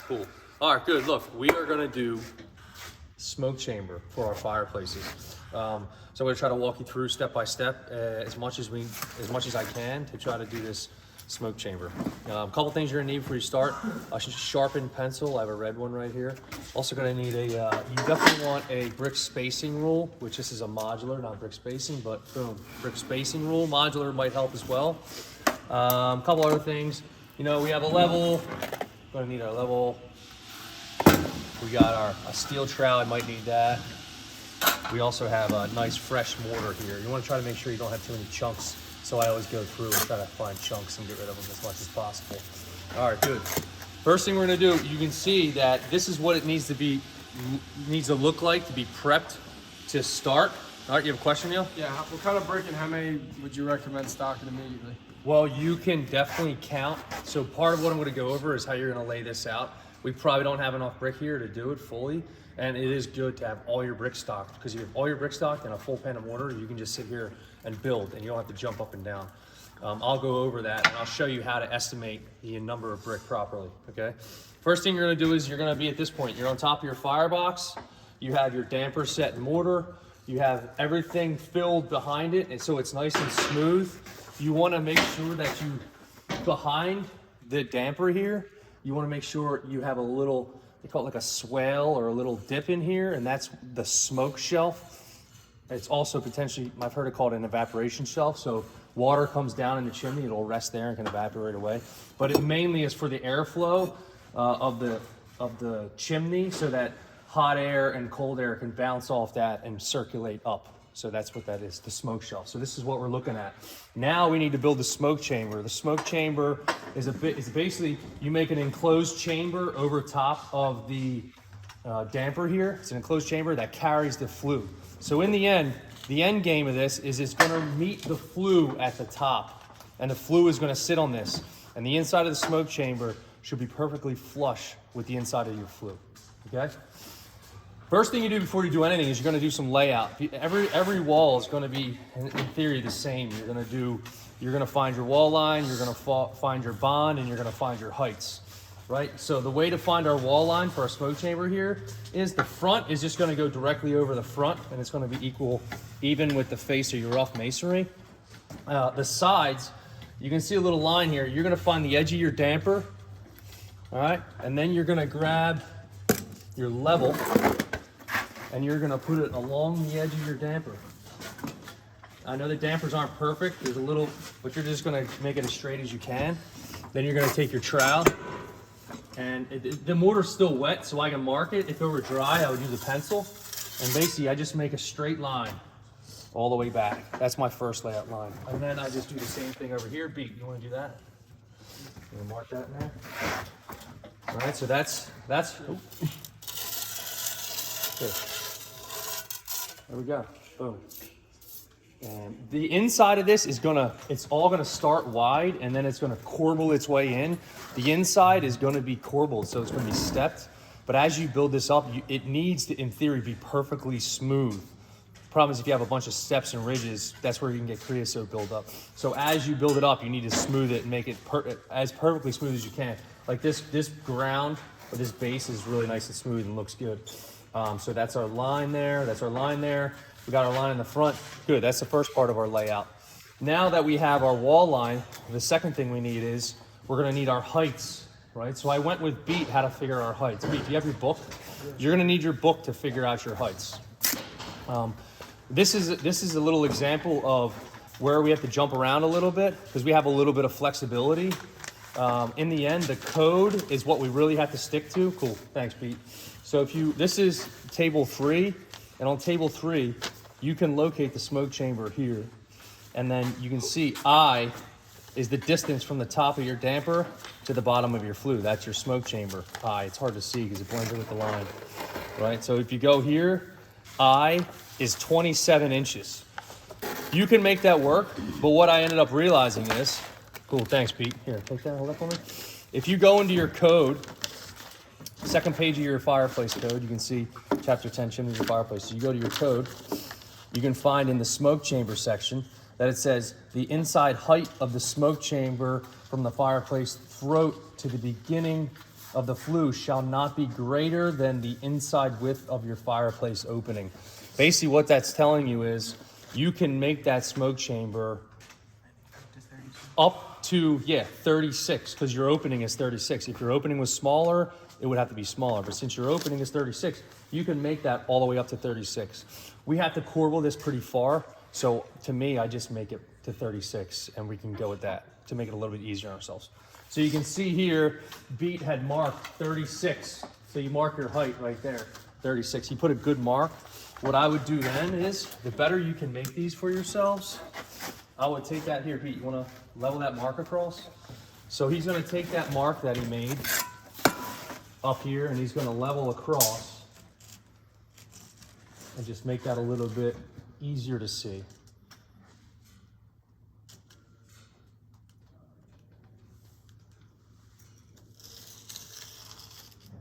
Cool. All right, good. Look, we are gonna do smoke chamber for our fireplaces. So I'm gonna try to walk you through step by step as much as I can to try to do this smoke chamber. A couple things you're gonna need before you start: a sharpened pencil. I have a red one right here. Also gonna need a. You definitely want a brick spacing rule, which this is a modular, not brick spacing, but boom, brick spacing rule. Modular might help as well. A couple other things. You know, we have a level. Gonna need our level. We got a steel trowel. I might need that. We also have a nice fresh mortar here. You want to try to make sure you don't have too many chunks. So I always go through and try to find chunks and get rid of them as much as possible. All right, good. First thing we're gonna do, you can see that this is what it needs to look like to be prepped to start. All right, you have a question, Neil? Yeah, what kind of brick and how many would you recommend stocking immediately? Well, you can definitely count. So part of what I'm gonna go over is how you're gonna lay this out. We probably don't have enough brick here to do it fully. And it is good to have all your brick stocked, because if you have all your brick stocked and a full pan of mortar, you can just sit here and build and you don't have to jump up and down. I'll go over that and I'll show you how to estimate the number of brick properly, okay? First thing you're gonna do is you're gonna be at this point, you're on top of your firebox, you have your damper set in mortar, you have everything filled behind it, and so it's nice and smooth. You wanna make sure that behind the damper here, you wanna make sure you have a little, they call it like a swale or a little dip in here, and that's the smoke shelf. It's also potentially, I've heard it called an evaporation shelf. So water comes down in the chimney, it'll rest there and can evaporate away. But it mainly is for the airflow of the chimney, so that hot air and cold air can bounce off that and circulate up. So that's what that is, the smoke shelf. So this is what we're looking at. Now we need to build the smoke chamber. The smoke chamber is basically, you make an enclosed chamber over top of the damper here. It's an enclosed chamber that carries the flue. So in the end game of this is it's gonna meet the flue at the top, and the flue is gonna sit on this. And the inside of the smoke chamber should be perfectly flush with the inside of your flue, okay? First thing you do before you do anything is you're gonna do some layout. Every wall is gonna be, in theory, the same. You're gonna find your wall line, you're gonna find your bond, and you're gonna find your heights, right? So the way to find our wall line for our smoke chamber here is the front is just gonna go directly over the front, and it's gonna be even with the face of your rough masonry. The sides, you can see a little line here. You're gonna find the edge of your damper, all right? And then you're gonna grab your level, and you're gonna put it along the edge of your damper. I know the dampers aren't perfect, there's a little, but you're just gonna make it as straight as you can. Then you're gonna take your trowel, and the mortar's still wet, so I can mark it. If it were dry, I would use a pencil. And basically, I just make a straight line all the way back. That's my first layout line. And then I just do the same thing over here. Beat, you wanna do that? You wanna mark that in there? All right, so that's, oh. Good. There we go, boom. And the inside of this is it's all gonna start wide, and then it's gonna corbel its way in. The inside is gonna be corbelled, so it's gonna be stepped. But as you build this up, it needs to, in theory, be perfectly smooth. The problem is if you have a bunch of steps and ridges, that's where you can get creosote buildup. So as you build it up, you need to smooth it and make it as perfectly smooth as you can. Like this ground, or this base is really nice and smooth and looks good. So that's our line there, that's our line there. We got our line in the front. Good, that's the first part of our layout. Now that we have our wall line, the second thing we need is we're gonna need our heights, right? So I went with Beat how to figure our heights. Beat, do you have your book? You're gonna need your book to figure out your heights. This is a little example of where we have to jump around a little bit because we have a little bit of flexibility. In the end, the code is what we really have to stick to. Cool, thanks, Pete. So this is table 3, and on table 3, you can locate the smoke chamber here. And then you can see I is the distance from the top of your damper to the bottom of your flue. That's your smoke chamber, I. It's hard to see because it blends in with the line, right? So if you go here, I is 27 inches. You can make that work, but what I ended up realizing is, cool, thanks, Pete. Here, take that, hold that for me. If you go into your code, second page of your fireplace code, you can see chapter 10, chimneys and fireplaces. You go to your code, you can find in the smoke chamber section that it says the inside height of the smoke chamber from the fireplace throat to the beginning of the flue shall not be greater than the inside width of your fireplace opening. Basically what that's telling you is you can make that smoke chamber up to, 36, because your opening is 36. If your opening was smaller, it would have to be smaller. But since your opening is 36, you can make that all the way up to 36. We have to corbel this pretty far. So to me, I just make it to 36 and we can go with that to make it a little bit easier on ourselves. So you can see here, Beat had marked 36. So you mark your height right there, 36. You put a good mark. What I would do then is, the better you can make these for yourselves, I would take that here, Pete, you wanna level that mark across? So he's gonna take that mark that he made up here and he's gonna level across and just make that a little bit easier to see.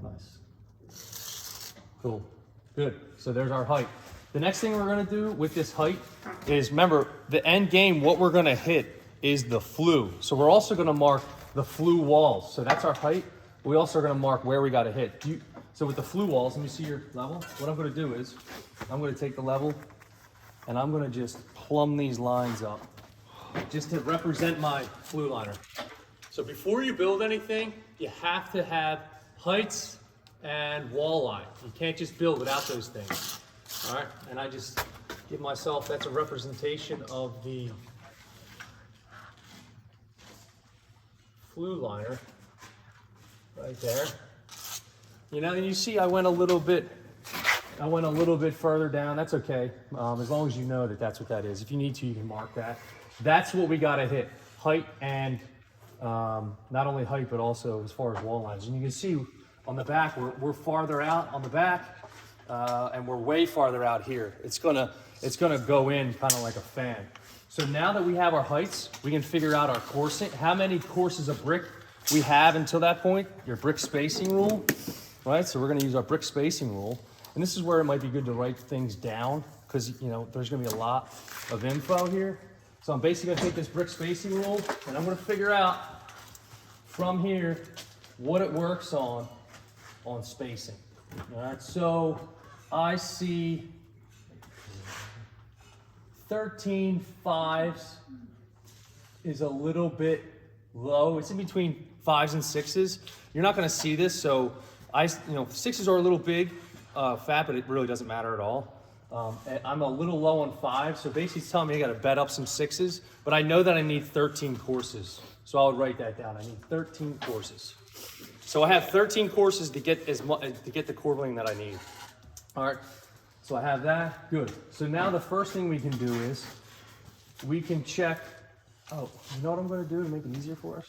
Nice. Cool. Good. So there's our height. The next thing we're gonna do with this height is, remember, the end game, what we're gonna hit is the flue. So we're also gonna mark the flue walls. So that's our height. We also are gonna mark where we gotta hit. So with the flue walls, let me see your level. What I'm gonna do is, I'm gonna take the level and I'm gonna just plumb these lines up just to represent my flue liner. So before you build anything, you have to have heights and wall line. You can't just build without those things. All right, and I just give myself, that's a representation of the flue liner right there. You know, and you see I went a little bit further down. That's okay, as long as you know that that's what that is. If you need to, you can mark that. That's what we gotta hit, height and not only height, but also as far as wall lines. And you can see on the back, we're farther out on the back. And we're way farther out here. It's gonna go in kind of like a fan. So now that we have our heights, we can figure out our coursing, how many courses of brick we have until that point, your brick spacing rule, right? So we're gonna use our brick spacing rule. And this is where it might be good to write things down because, you know, there's gonna be a lot of info here. So I'm basically gonna take this brick spacing rule and I'm gonna figure out from here what it works on spacing. All right, so I see 13 5s is a little bit low. It's in between 5s and 6s. You're not gonna see this, so 6s are a little big, fat, but it really doesn't matter at all. I'm a little low on 5, so basically it's telling me I gotta bet up some 6s, but I know that I need 13 courses. So I would write that down. I need 13 courses. So I have 13 courses to get the corbelling that I need. All right, so I have that, good. So now the first thing we can do is we can check, you know what I'm gonna do to make it easier for us?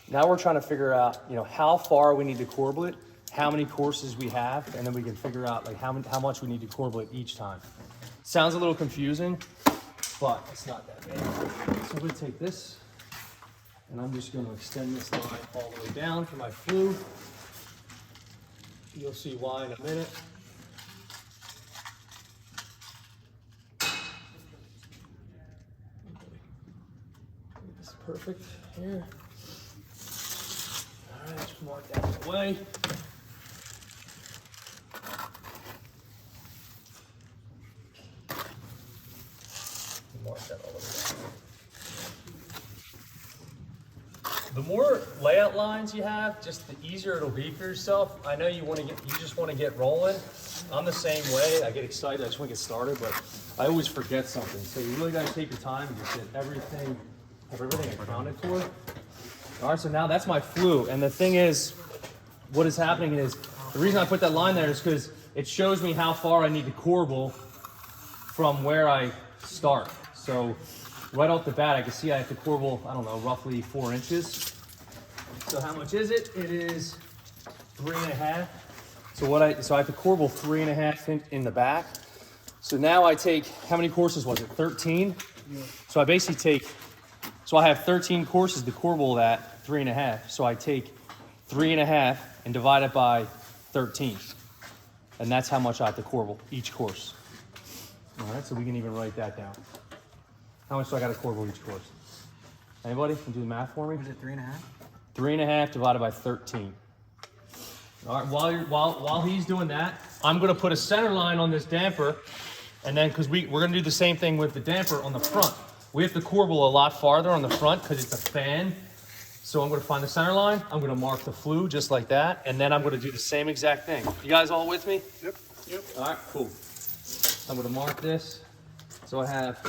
Now we're trying to figure out, how far we need to corbel it, how many courses we have, and then we can figure out like how much we need to corbel it each time. Sounds a little confusing, but it's not that bad. So we're gonna take this, and I'm just gonna extend this line all the way down for my flue. You'll see why in a minute. This is perfect here. All right, just mark that away. Mark that all the way down. The more layout lines you have, just the easier it'll be for yourself. I know you just want to get rolling. I'm the same way. I get excited. I just want to get started, but I always forget something. So you really got to take your time and just get everything accounted for. All right, so now that's my flue. And the thing is, what is happening is, the reason I put that line there is because it shows me how far I need to corbel from where I start. So right off the bat, I can see I have to corbel, I don't know, roughly 4 inches. So how much is it? It is 3.5. So I have to corbel 3.5 in the back. So now I take, how many courses was it? 13? Yeah. So I basically I have 13 courses to corbel that 3.5. So I take 3.5 and divide it by 13. And that's how much I have to corbel each course. All right, so we can even write that down. How much do I got to corbel each course? Anybody can do the math for me? Is it 3.5? 3.5 divided by 13. All right, while he's doing that, I'm gonna put a center line on this damper, and then because we're gonna do the same thing with the damper on the front. We have to corbel a lot farther on the front because it's a fan. So I'm gonna find the center line, I'm gonna mark the flue just like that, and then I'm gonna do the same exact thing. You guys all with me? Yep. All right, cool. I'm gonna mark this. So I have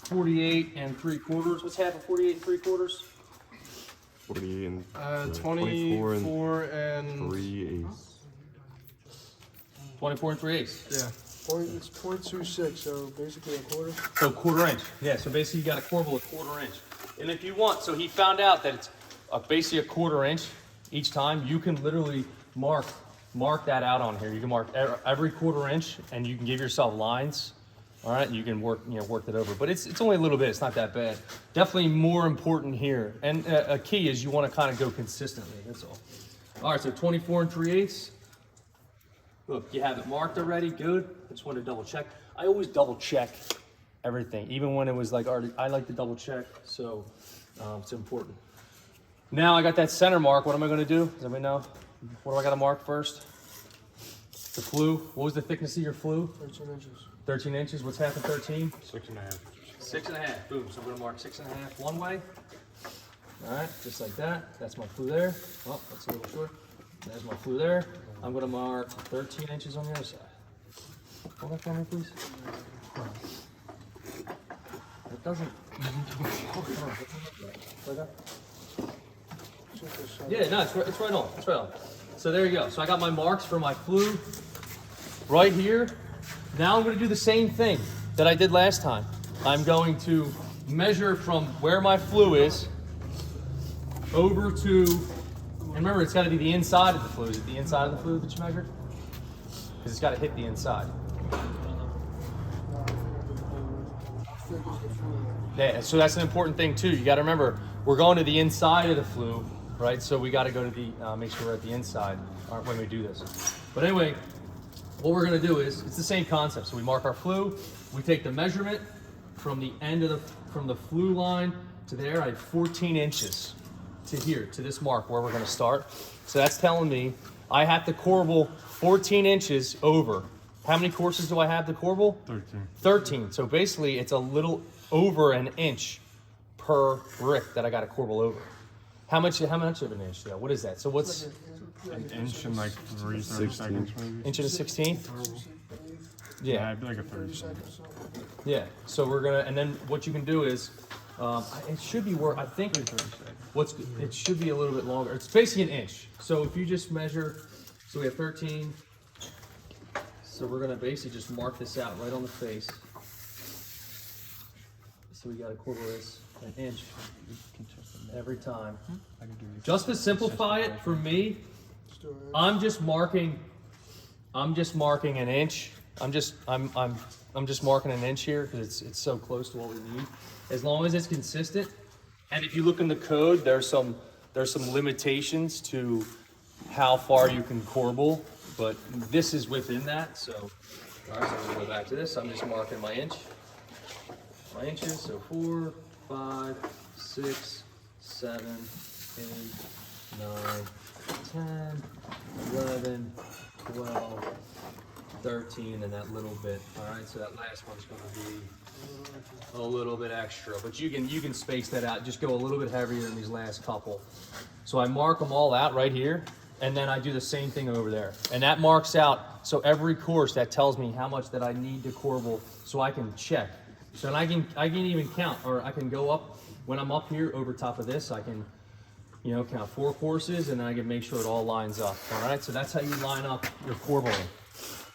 48 3/4. What's half of 48 3/4? 48 and 24 and 3/8. 24 3/8. yeah. It's 0.26, so basically a quarter. So 1/4 inch. Yeah, so basically you got to corbel a 1/4 inch. And if you want, so he found out that it's basically a 1/4 inch each time. You can literally mark that out on here. You can mark every 1/4 inch, and you can give yourself lines. All right, you can work that over. But it's only a little bit. It's not that bad. Definitely more important here. And a key is you want to kind of go consistently. That's all. All right, so 24 3/8. Look, you have it marked already. Good. I just want to double check. I always double check everything, even when it was like already. I like to double check, so it's important. Now I got that center mark. What am I going to do? Does anybody know? What do I got to mark first? The flue. What was the thickness of your flue? 13 inches. 13 inches. What's half of 13? 6.5. 6.5. Boom. So I'm going to mark 6.5 one way. All right, just like that. That's my flue there. Oh, that's a little short. There's my flue there. I'm going to mark 13 inches on the other side. Hold that for me, please. It doesn't. Like that? Yeah, no, it's right on. It's right on. So there you go. So I got my marks for my flue right here. Now I'm going to do the same thing that I did last time. I'm going to measure from where my flue is over to, and remember it's got to be the inside of the flue. Is it the inside of the flue that you measured? Because it's got to hit the inside. Yeah, so that's an important thing too. You got to remember, we're going to the inside of the flue, right? So we got to go to the, make sure we're at the inside when we do this. But anyway, what we're going to do is, it's the same concept. So we mark our flue, we take the measurement from the end of from the flue line to there. I have 14 inches to here, to this mark where we're going to start. So that's telling me I have to corbel 14 inches over. How many courses do I have to corbel? 13. 13. So basically it's a little over an inch per brick that I got to corbel over. How much of an inch? Yeah, what is that? So what's An inch and like 30 seconds maybe. inch and a 16? Yeah, Yeah. it'd be like a 30 seconds. Yeah. So we're gonna, and then what you can do is, it should be I think it should be a little bit longer. It's basically an inch. So if you just measure, so we have 13. So we're gonna basically just mark this out right on the face. So we gotta quarter this an inch every time. Just to simplify it for me, I'm just marking an inch. I'm just marking an inch here because it's so close to what we need. As long as it's consistent. And if you look in the code, there's some limitations to how far you can corbel, but this is within that. So, all right, so I'm gonna go back to this. I'm just marking my inches. So 4, 5, 6, 7, 8, 9, 10, 11, 12, 13, and that little bit. All right, so that last one's going to be a little bit extra, but you can space that out. Just go a little bit heavier than these last couple. So I mark them all out right here, and then I do the same thing over there. And that marks out, so every course that tells me how much that I need to corbel, so I can check. So I can even count, or I can go up, when I'm up here over top of this, I can, count 4 courses, and then I can make sure it all lines up. All right, so that's how you line up your corbeling.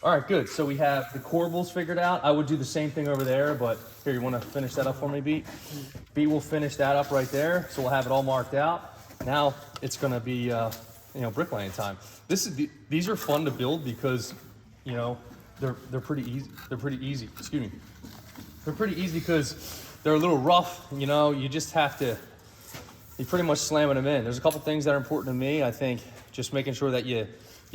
All right, good. So we have the corbels figured out. I would do the same thing over there, but here, you want to finish that up for me, Beat? Beat will finish that up right there, so we'll have it all marked out. Now it's going to be, bricklaying time. These are fun to build because, they're pretty easy. They're pretty easy. Excuse me. They're pretty easy because they're a little rough. You just have to. You're pretty much slamming them in. There's a couple things that are important to me. I think just making sure that you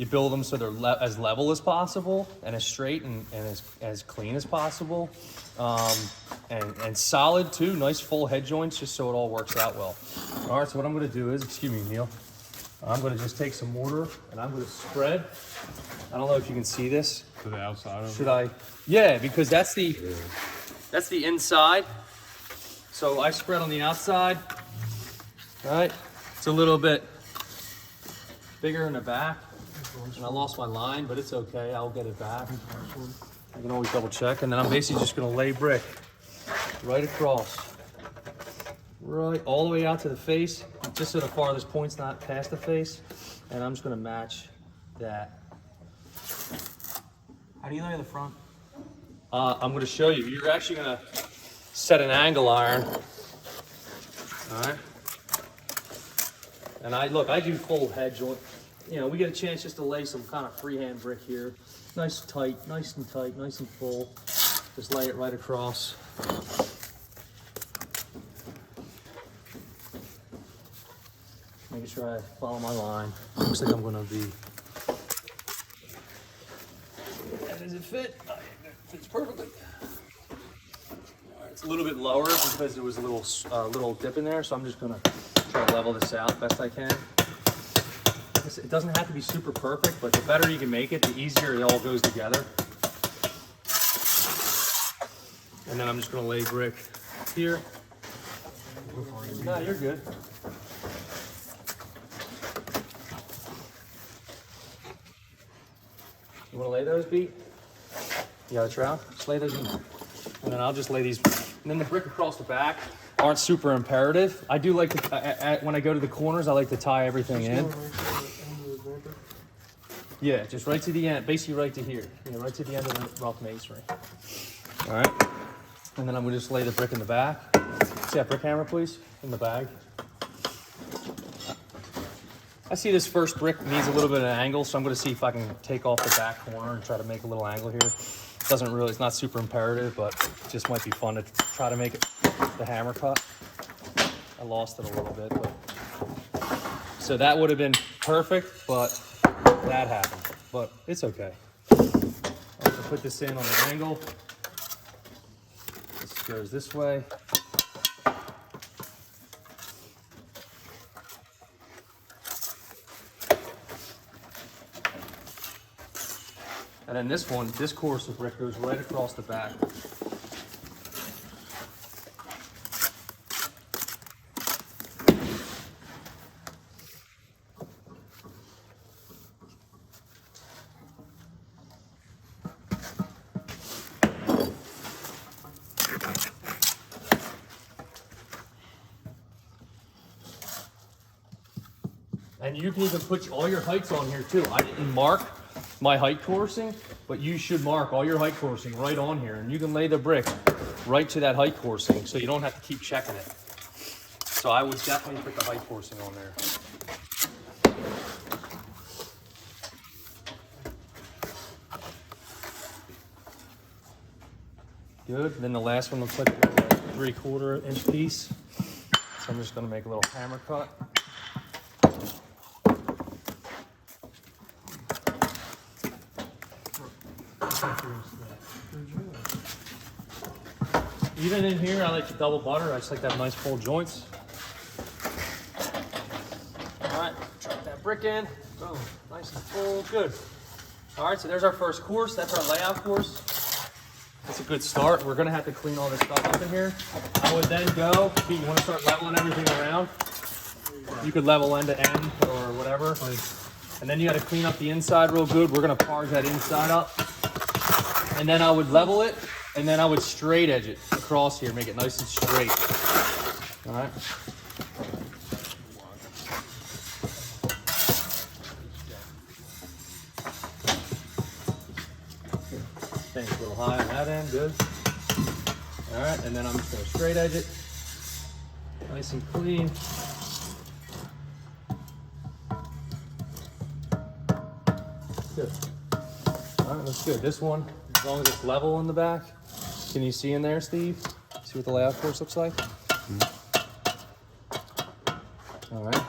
build them so they're as level as possible and as straight and as clean as possible, and solid too. Nice full head joints, just so it all works out well. All right. So what I'm going to do is, excuse me, Neil. I'm gonna just take some mortar and I'm gonna spread. I don't know if you can see this. To the outside of Should I? Yeah, because that's the inside. So I spread on the outside. All right, it's a little bit bigger in the back. And I lost my line, but it's okay. I'll get it back. I can always double check. And then I'm basically just gonna lay brick right across. Right, all the way out to the face, just so the farthest point's not past the face. And I'm just gonna match that. How do you lay the front? I'm gonna show you. You're actually gonna set an angle iron. All right. And I do full head joint. You know, we get a chance just to lay some kind of freehand brick here. Nice and tight, nice and tight, nice and full. Just lay it right across. Making sure I follow my line. Looks like I'm gonna be. Does it fit? It fits perfectly. All right, it's a little bit lower because there was a little dip in there, so I'm just gonna try to level this out best I can. It doesn't have to be super perfect, but the better you can make it, the easier it all goes together. And then I'm just gonna lay brick here. No, you're good. You wanna lay those, B? You got a trowel? Just lay those in. And then I'll just lay these, and then the brick across the back aren't super imperative. I do like to, when I go to the corners, I like to tie everything in. Yeah, just right to the end, basically right to here. Yeah, right to the end of the rough masonry. All right, and then I'm gonna just lay the brick in the back. See that brick hammer, please, in the bag. I see this first brick needs a little bit of an angle, so I'm gonna see if I can take off the back corner and try to make a little angle here. Doesn't really, it's not super imperative, but it just might be fun to try to make it the hammer cut. I lost it a little bit, but so that would have been perfect, but that happened. But it's okay. I'm gonna put this in on an angle. This goes this way. And then this one, this course of brick goes right across the back. And you can even put all your heights on here too. I didn't mark my height coursing, but you should mark all your height coursing right on here, and you can lay the brick right to that height coursing, so you don't have to keep checking it. So I would definitely put the height coursing on there. Good. Then the last one looks like a 3/4 inch piece. So I'm just going to make a little hammer cut. Even in here, I like to double butter. I just like to have nice full joints. All right, drop that brick in. Boom, nice and full, good. All right, so there's our first course. That's our layout course. That's a good start. We're gonna have to clean all this stuff up in here. I would then go, you wanna start leveling everything around. You could level end to end or whatever. And then you gotta clean up the inside real good. We're gonna parge that inside up. And then I would level it, and then I would straight edge it across here, make it nice and straight. All right. Thanks, a little high on that end, good. All right, and then I'm just gonna straight edge it, nice and clean. Good. All right, that's good. This one, as long as it's level in the back. Can you see in there, Steve? See what the layout course looks like? All right.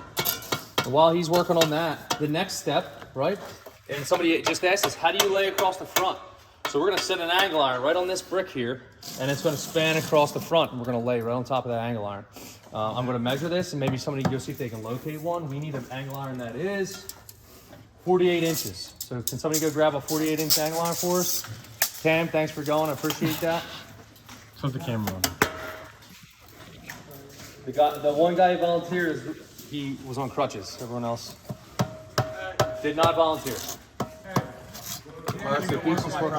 And while he's working on that, the next step, right? And somebody just asked us, how do you lay across the front? So so we're gonna set an angle iron right on this brick here, and it's gonna span across the front, and we're gonna lay right on top of that angle iron. I'm gonna measure this, and maybe somebody can go see if they can locate one. We need an angle iron that is 48 inches. So can somebody go grab a 48-inch angle iron for us? Cam, thanks for going, I appreciate that. Put the camera on. The one guy who volunteered, he was on crutches. Everyone else did not volunteer. That's the pieces for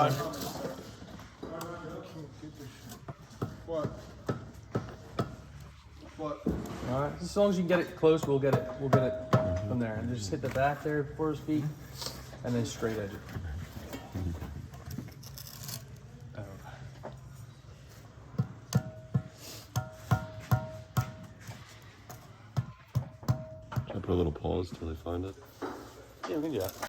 What? What? All right, as long as you can get it close, we'll get it from there. And just hit the back there before his feet, and then straight edge it. Should I put a little pause till they find it? Yeah, we can do that.